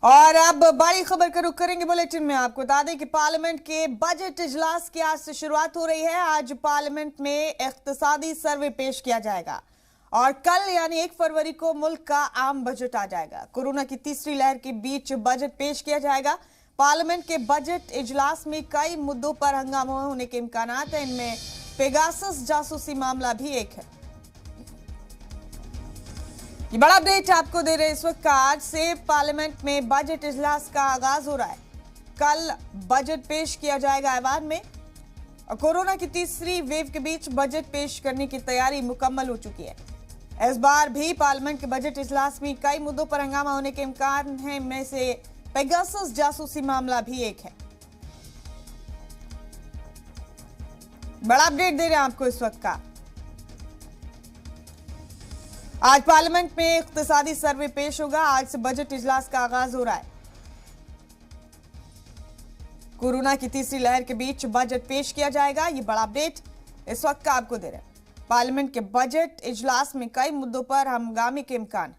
और अब बड़ी खबर का रुख करेंगे बुलेटिन में। आपको बता दें कि पार्लियामेंट के बजट इजलास की आज से शुरुआत हो रही है। आज पार्लियामेंट में इक्तिसादी सर्वे पेश किया जाएगा और कल यानी 1 फरवरी को मुल्क का आम बजट आ जाएगा। कोरोना की तीसरी लहर के बीच बजट पेश किया जाएगा। पार्लियामेंट के बजट इजलास में कई मुद्दों पर हंगामा होने के इम्कान हैं। इनमें पेगासस जासूसी मामला भी एक है। ये बड़ा अपडेट आपको दे रहे हैं इस वक्त। आज से पार्लियामेंट में बजट इजलास का आगाज हो रहा है। कल बजट पेश किया जाएगा ऐवान में और कोरोना की तीसरी वेव के बीच बजट पेश करने की तैयारी मुकम्मल हो चुकी है। इस बार भी पार्लियामेंट के बजट इजलास में कई मुद्दों पर हंगामा होने के इम्कान हैं। इनमें से पेगासस जासूसी मामला भी एक है। बड़ा अपडेट दे रहे हैं आपको इस वक्त का। आज पार्लियामेंट में इक्तिसादी सर्वे पेश होगा। आज से बजट इजलास का आगाज हो रहा है। कोरोना की तीसरी लहर के बीच बजट पेश किया जाएगा। ये बड़ा अपडेट इस वक्त का आपको दे रहे हैं। पार्लियामेंट के बजट इजलास में कई मुद्दों पर हंगामे के इम्कान।